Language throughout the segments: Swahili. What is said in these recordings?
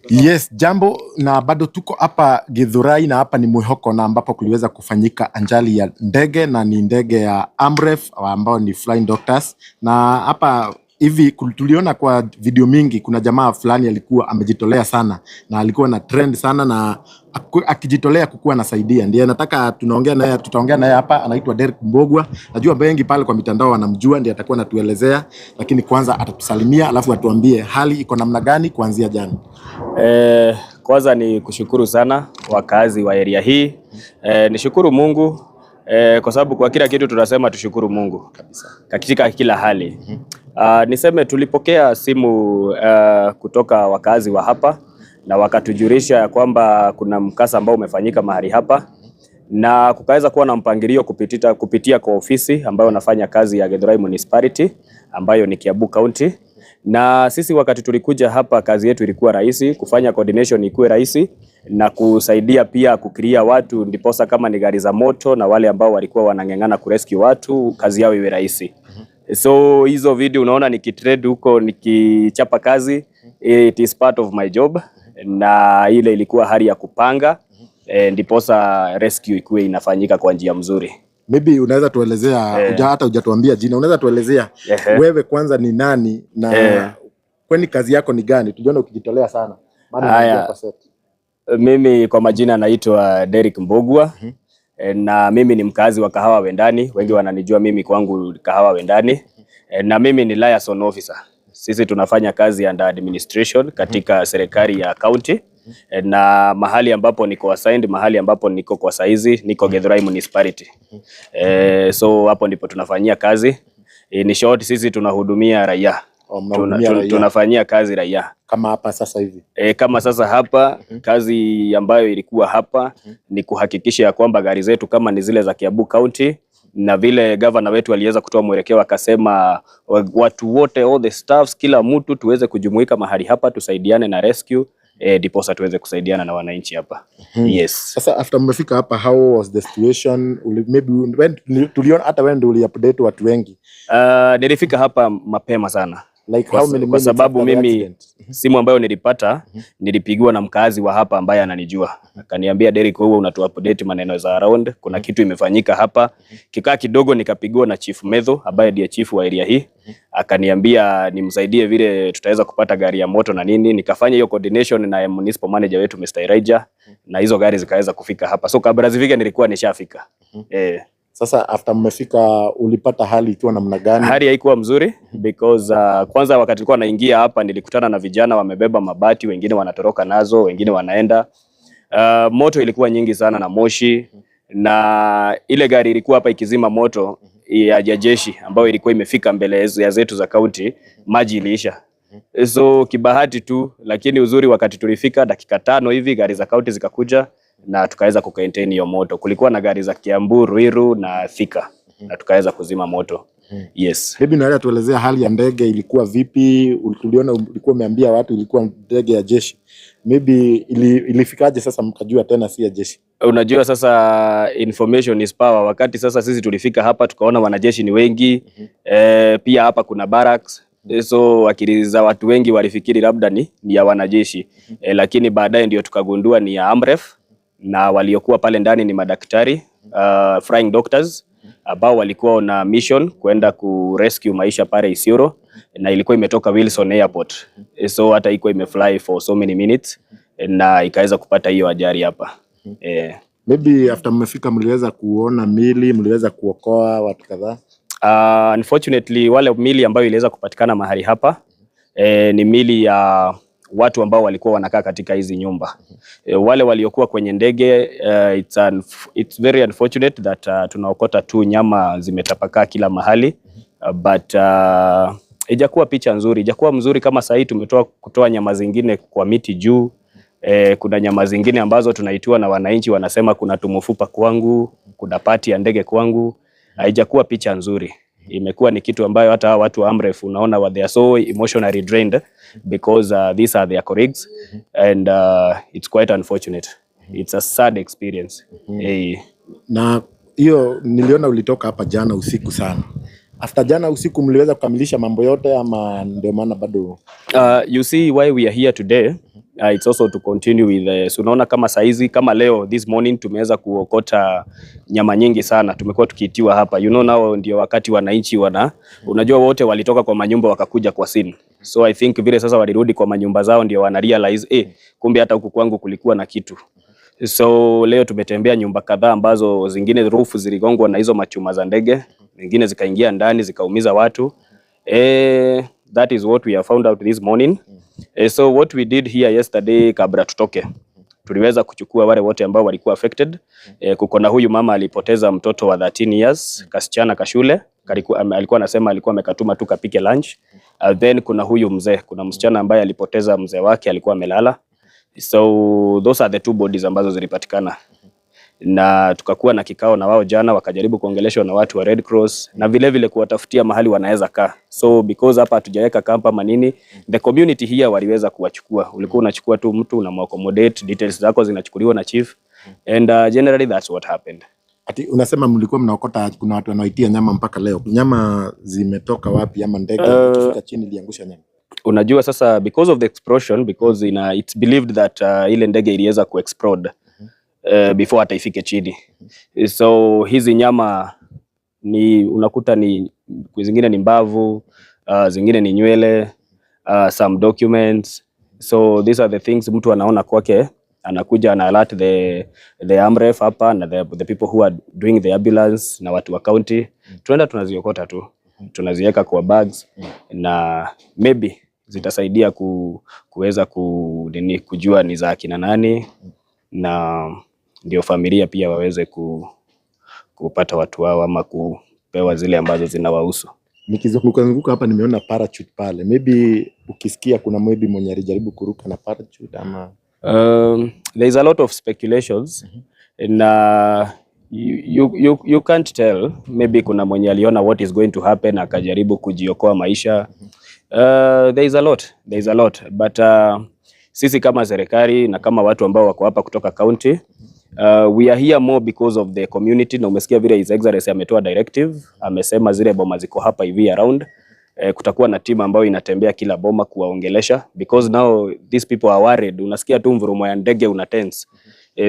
Yes, jambo, na bado tuko hapa Githurai na hapa ni Mwihoko, na ambapo kuliweza kufanyika ajali ya ndege, na ni ndege ya Amref ambao ni Flying Doctors. Na hapa hivi tuliona kwa video mingi kuna jamaa fulani alikuwa amejitolea sana na alikuwa na trend sana na akijitolea kukuwa nasaidia. Ndiye nataka tutaongea naye hapa, anaitwa Derek Mbogwa. Najua wengi pale kwa mitandao wanamjua, ndiye atakuwa anatuelezea, lakini kwanza atatusalimia alafu atuambie hali iko namna gani kuanzia jana. Kwanza ni kushukuru sana wakazi wa area hii. Nishukuru Mungu kwa sababu kwa kila kitu tunasema tushukuru Mungu kabisa katika kila hali. Niseme tulipokea simu kutoka wakazi wa hapa na wakatujulisha kwamba kuna mkasa ambao umefanyika mahali hapa, na kukaweza kuwa na mpangilio kupitia kwa ofisi ambayo nafanya kazi ya Githurai Municipality ambayo ni Kiambu County. Na sisi wakati tulikuja hapa, kazi yetu ilikuwa rahisi, kufanya coordination ikuwe rahisi na kusaidia pia kukiria watu, ndiposa kama ni gari za moto na wale ambao walikuwa wanang'eng'ana kurescue watu, kazi yao iwe rahisi. So hizo video unaona nikitrade huko nikichapa kazi, it is part of my job, na ile ilikuwa hali ya kupanga ndiposa rescue ikuwe inafanyika kwa njia mzuri. Maybe unaweza tuelezea, hata hujatuambia jina, unaweza tuelezea wewe kwanza ni nani na kwani kazi yako ni gani? Tujiona ukijitolea sana. Mimi kwa majina naitwa Derek Mbogwa. Na mimi ni mkazi wa Kahawa Wendani, wengi wananijua mimi kwangu Kahawa Wendani. Na mimi ni liaison officer. Sisi tunafanya kazi under administration katika serikali ya county. Na mahali ambapo niko assigned, mahali ambapo niko kwa saizi niko Githurai Municipality. So hapo ndipo tunafanyia kazi. In short, sisi tunahudumia raia. Tunafanyia kazi raia. Kama hapa sasa hivi. Kama sasa hapa, kazi ambayo ilikuwa hapa ni kuhakikisha ya kwamba gari zetu kama ni zile za Kiambu County, na vile governor wetu aliweza kutoa mwelekeo akasema watu wote, all the staffs, kila mtu tuweze kujumuika mahali hapa tusaidiane na rescue, diposa tuweze kusaidiana na wananchi hapa. Yes. Sasa after mmefika hapa, how was the situation? Maybe when tuliona hata when uli update watu wengi. Nilifika hapa mapema sana. Like how many kwa sababu mimi simu ambayo nilipata nilipigiwa na mkazi wa hapa ambaye ananijua. Akaniambia, Derek, wewe unatu-update maneno za around, kuna kitu imefanyika hapa. Kikaa kidogo nikapigiwa na Chief Medho ambaye ndiye chief wa area hii. Akaniambia nimsaidie vile tutaweza kupata gari ya moto na nini. Nikafanya hiyo coordination na municipal manager wetu Mr. Elijah, na hizo gari zikaweza kufika hapa. So kabla zifike nilikuwa nishafika. Sasa after mmefika ulipata hali ikiwa namna gani? Hali haikuwa mzuri because kwanza wakati nilikuwa naingia hapa nilikutana na vijana wamebeba mabati, wengine wanatoroka nazo, wengine wanaenda. Moto ilikuwa nyingi sana na moshi, na ile gari ilikuwa hapa ikizima moto ya jeshi ambayo ilikuwa imefika mbele ya zetu za county, maji iliisha. So kibahati tu, lakini uzuri wakati tulifika dakika 5 hivi gari za county zikakuja na tukaweza kucontain hiyo moto. Kulikuwa na gari za Kiambu, Ruiru na Thika, na tukaweza kuzima moto. Yes. Hebu naweza tuelezea hali ya ndege ilikuwa vipi? Tuliona ulikuwa umeambia watu ilikuwa ndege ya jeshi. Maybe ilifikaje sasa mkajua tena si ya jeshi? Unajua sasa information is power. Wakati sasa sisi tulifika hapa tukaona wanajeshi ni wengi. Pia hapa kuna barracks. So akili za watu wengi walifikiri labda ni ya wanajeshi. Lakini baadaye ndio tukagundua ni ya Amref, na waliokuwa pale ndani ni madaktari, Flying Doctors, ambao walikuwa na mission kwenda kurescue maisha pale Isiolo, na ilikuwa imetoka Wilson Airport. So hata iko imefly for so many minutes na ikaweza kupata hiyo ajali hapa. Maybe after mmefika mliweza kuona mili, mliweza kuokoa watu kadhaa? Unfortunately wale mili ambayo iliweza kupatikana mahali hapa ni mili ya watu ambao walikuwa wanakaa katika hizi nyumba. Wale waliokuwa kwenye ndege, it's very unfortunate that tunaokota tu nyama zimetapakaa kila mahali, but ijakuwa picha nzuri, ijakuwa mzuri kama sasa kutoa nyama zingine kwa miti juu. Kuna nyama zingine ambazo tunaitiwa na wananchi wanasema kuna tumufupa kwangu, kuna pati ya ndege kwangu. Haijakuwa picha nzuri. Imekuwa ni kitu ambayo hata watu wa Amref unaona they are so emotionally drained because these are their colleagues, and it's quite unfortunate. It's a sad experience. Na hiyo niliona ulitoka hapa jana usiku sana. After jana usiku mliweza kukamilisha mambo yote ama ndio maana bado? You see why we are here today. it's also to continue with so unaona kama saizi kama leo this morning tumeweza kuokota nyama nyingi sana, tumekuwa tukiitiwa hapa, nao ndio wakati wananchi unajua wote walitoka kwa manyumba wakakuja kwa scene, so I think vile sasa walirudi kwa manyumba zao ndio wana realize kumbe hata huku kwangu kulikuwa na kitu. So leo tumetembea nyumba kadhaa ambazo zingine roof ziligongwa na hizo machuma za ndege, zingine zikaingia ndani zikaumiza watu. That is what we have found out this morning. So what we did here yesterday, kabla tutoke, tuliweza kuchukua wale wote ambao walikuwa affected. Kuko na huyu mama alipoteza mtoto wa 13 years, kasichana kashule, alikuwa anasema alikuwa amekatuma tu kapike lunch. Then kuna huyu mzee, kuna msichana ambaye alipoteza mzee wake, alikuwa amelala. So those are the 2 bodies ambazo zilipatikana. Na tukakuwa na kikao na wao jana, wakajaribu kuongeleshwa na watu wa Red Cross na vile vile kuwatafutia mahali wanaweza kaa. So because hapa hatujaweka camp ama nini, the community here waliweza kuwachukua. Ulikuwa unachukua tu mtu unamaccommodate, details zako zinachukuliwa na chief, and generally that's what happened. Ati unasema mlikuwa mnaokota, kuna watu wanaitia nyama mpaka leo. Nyama zimetoka wapi ama ndege ikifika chini iliangusha nyama? Unajua sasa because of the explosion, because it's believed that ile ndege iliweza kuexplode before hata ifike chini. So hizi nyama unakuta ni zingine ni mbavu, zingine ni nywele, some documents. So these are the things mtu anaona kwake, anakuja ana alert the AMREF hapa na the people who are doing the ambulance na watu wa county. Tunaenda tunaziokota tu, tunaziweka kwa bags na maybe zitasaidia kuweza kujua ni za kina nani, na ndio familia pia waweze kupata watu wao ama kupewa zile ambazo zinawahusu. Nikizunguka hapa nimeona parachute pale. Maybe ukisikia kuna maybe mwenye alijaribu kuruka na parachute ama there is a lot of speculations. Na you can't tell, maybe kuna mwenye aliona what is going to happen akajaribu kujiokoa maisha. There is a lot but sisi kama serikali na kama watu ambao wako hapa kutoka county, we are here more because of the community. Na umesikia vile His Excellency ametoa directive, amesema zile boma ziko hapa hivi around, kutakuwa na timu ambayo inatembea kila boma kuwaongelesha, because now these people are worried. Unasikia tu mvurumo ya ndege una tense,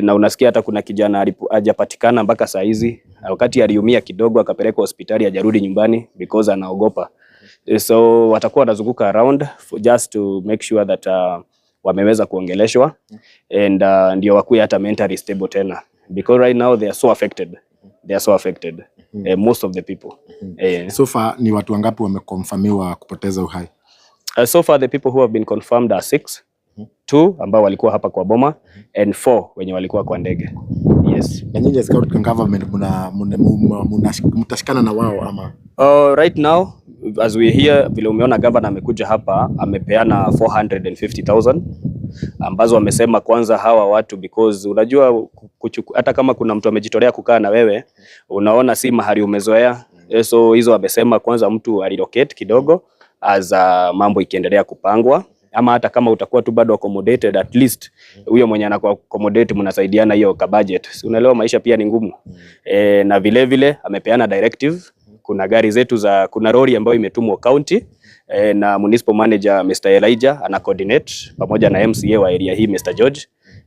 na unasikia hata kuna kijana hajapatikana mpaka saa hizi, wakati aliumia kidogo akapelekwa hospitali hajarudi nyumbani because anaogopa. So watakuwa wanazunguka around just to make sure that wameweza kuongeleshwa and ndio wakuwe hata mentally stable tena, because right now they are so affected. Most of the people. So far ni watu wangapi wamekonfirmiwa kupoteza uhai? So far the people who have been confirmed are 6. 2 ambao walikuwa hapa kwa boma and 4 wenye walikuwa kwa ndege. Yes. Na nyinyi as government mtashikana na wao ama? Right now as we hear, vile umeona governor amekuja hapa amepeana 450,000 ambazo wamesema kwanza hawa watu, because unajua hata kama kuna mtu amejitolea kukaa na wewe unaona si mahali umezoea, so hizo wamesema kwanza mtu alilocate kidogo as mambo ikiendelea kupangwa, ama hata kama utakuwa tu bado accommodated, at least huyo mwenye anakuwa accommodate mnasaidiana hiyo ka budget. Si unaelewa maisha pia ni ngumu. Na vile vile amepeana directive, kuna gari zetu kuna lori ambayo imetumwa county, na municipal manager Mr. Elijah ana coordinate pamoja na MCA wa area hii Mr. George,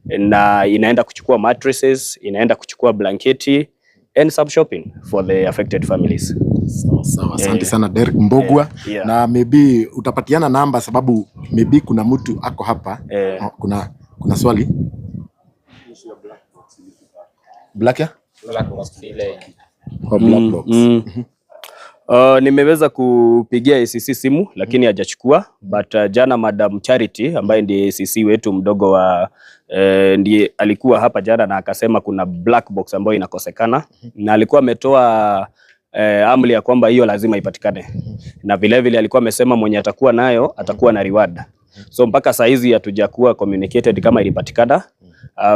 na inaenda kuchukua mattresses, inaenda kuchukua blanketi and some shopping for the affected families. Sawa, asante sana Derek Mbogwa. Na maybe utapatiana namba sababu maybe kuna mtu ako hapa. Kuna swali? Black box ile. Black box. Nimeweza kupigia ACC simu lakini hajachukua, but jana Madam Charity ambaye ndiye ACC wetu mdogo wa ndiye alikuwa hapa jana na akasema kuna black box ambayo inakosekana, na alikuwa ametoa amri ya kwamba hiyo lazima ipatikane, na vile vile alikuwa amesema mwenye atakuwa nayo atakuwa na reward. So mpaka saa hizi hatujakuwa communicated kama ilipatikana,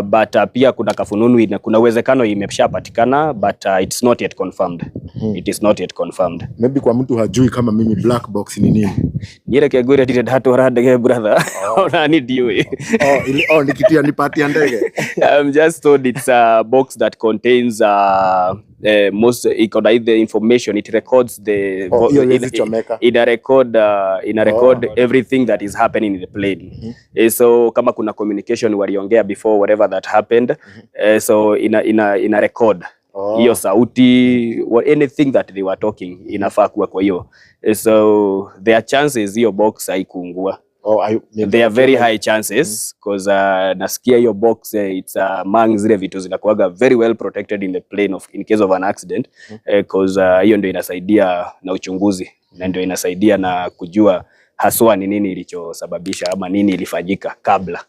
but pia kuna kafununu, kuna uwezekano imeshapatikana, but it's not yet confirmed. It is not yet confirmed. Maybe kwa mtu hajui kama mimi black box ni nini. Nyere kegure did hatu rade brother. Ona ni diwe. Nikitia nipati ya ndege. I'm just told it's a box that contains most iko na the information, it records the ina record everything that is happening in the plane. So kama kuna communication waliongea before whatever that happened, so ina record hiyo sauti or anything that they were talking inafaa kuwa kwa hiyo. So there are chances hiyo box haikuungua. There are very high chances because nasikia hiyo box it's among zile vitu zinakuwaga very well protected in the plane in case of an accident, because hiyo ndio inasaidia na uchunguzi na ndio inasaidia na kujua haswa ni nini ilichosababisha ama nini ilifanyika kabla.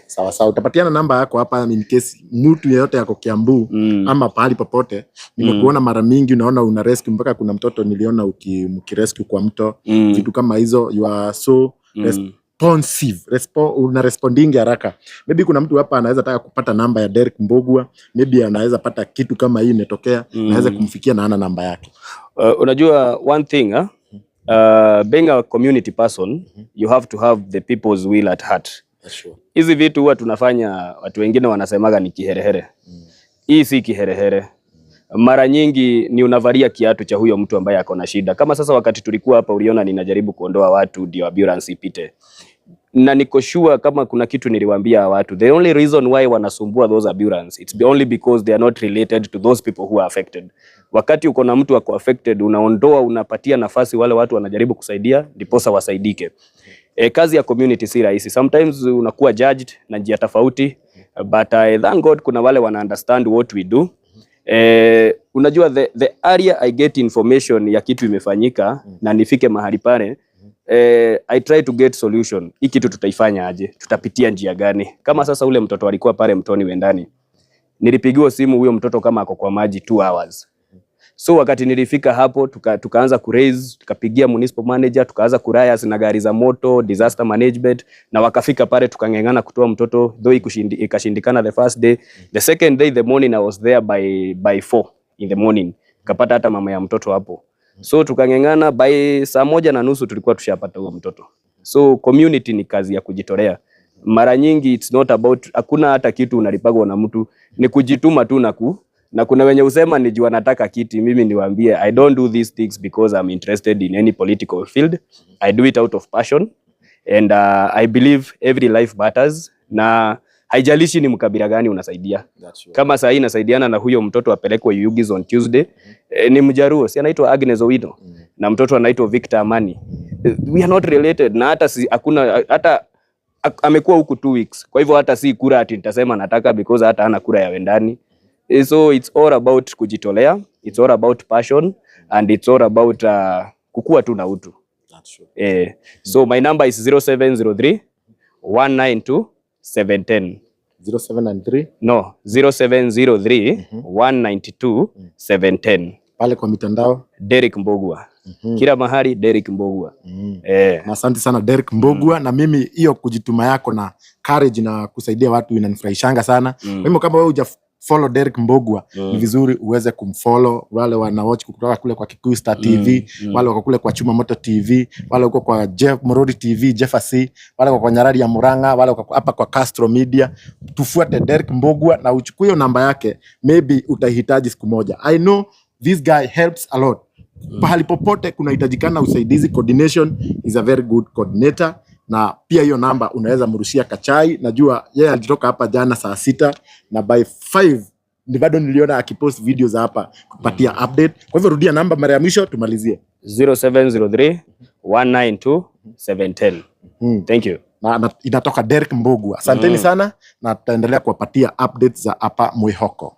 Sawa sawa, utapatiana namba yako hapa in case mtu yeyote yako Kiambu ama pahali popote. Nimekuona mara mingi unaona una rescue, mpaka kuna mtoto niliona ukirescue kwa mto, vitu kama hizo. You are so responsive, una responding haraka. Maybe kuna mtu hapa anaweza taka kupata namba ya Derek Mbogua, maybe anaweza pata kitu kama hii imetokea, anaweza kumfikia na ana namba yake. Unajua one thing being a community person, you have to have the people's will at heart. Sure. Hizi vitu huwa tunafanya, watu wengine wanasemaga ni kiherehere. Hii si kiherehere. Mara nyingi ni unavalia kiatu cha huyo mtu ambaye ako na shida. Kama sasa wakati tulikuwa hapa uliona ninajaribu kuondoa watu ndio ambulance ipite. Na niko sure kama kuna kitu niliwaambia watu, the only reason why wanasumbua those ambulance, it's only because they are not related to those people who are affected. Wakati uko na mtu ako affected, unaondoa, unapatia nafasi wale watu wanajaribu kusaidia ndiposa wasaidike. Kazi ya community si rahisi. Sometimes unakuwa judged na njia tofauti, but thank God kuna wale wana understand what we do. Unajua the area I get information ya kitu imefanyika na nifike mahali pale, I try to get solution. Hii kitu tutaifanya aje? Tutapitia njia gani? Kama sasa ule mtoto alikuwa pale mtoni Wendani, nilipigiwa simu huyo mtoto kama ako kwa maji 2 hours. So wakati nilifika hapo tukaanza kuraise, tukapigia municipal manager, tukaanza kurayas na gari za moto, disaster management, na wakafika pale tukangengana kutoa mtoto, though ikashindikana the first day. The second day, the morning I was there by 4 in the morning. Kapata hata mama ya mtoto hapo. So tukangengana by 1:30 tulikuwa tushapata huo mtoto. So community ni kazi ya kujitolea. Mara nyingi it's not about, hakuna hata kitu unalipagwa na mtu, ni kujituma tu na kuna wenye usema nijua nataka kiti. Mimi niwaambie, I don't do these things because I'm interested in any political field. I do it out of passion and I believe every life matters, na haijalishi ni mkabila gani unasaidia. Kama saa hii nasaidiana na huyo mtoto apelekwe Yugis on Tuesday, ni Mjaruo, si anaitwa Agnes Owino, na mtoto anaitwa Victor Amani. We are not related, na hata hakuna, hata amekuwa huku 2 weeks. Kwa hivyo hata si kura ati nitasema nataka because hata hana kura ya Wendani. So it's all about kujitolea, it's all about passion, and it's all about kukua tu na utu. So my number is 0703 192 710. 0793? No, 0703 192 710. Pale kwa mitandao Derek Mbogua. Kila mahali Derek Mbogua. Na asante sana Derek Mbogua. Na mimi hiyo kujituma yako na courage na kusaidia watu inanifurahishanga sana. Mimi kama wewe follow Derek Mbogua, ni vizuri uweze kumfollow. Wale wana watch kutoka kule kwa Kikuyu Star TV, wale wako kule kwa Chuma Moto TV, wale wako kwa Jeff Morodi TV, Jeffasi, wale wako kwa Nyarari ya Muranga, wale wako hapa kwa Castro Media. Tufuate Derek Mbogua na uchukue hiyo namba yake, maybe utahitaji siku moja. I know this guy helps a lot. Pahali popote kuna hitajikana usaidizi, coordination is a very good coordinator. Na pia hiyo namba unaweza mrushia kachai. Najua yeye alitoka hapa jana saa 6 na by 5 ni bado niliona akipost videos hapa kupatia update. Kwa hivyo rudia namba mara ya mwisho tumalizie. 0703 192 710. Thank you. Na inatoka Derek Mbogua. Asanteni sana na tutaendelea kuwapatia updates za hapa Mwihoko.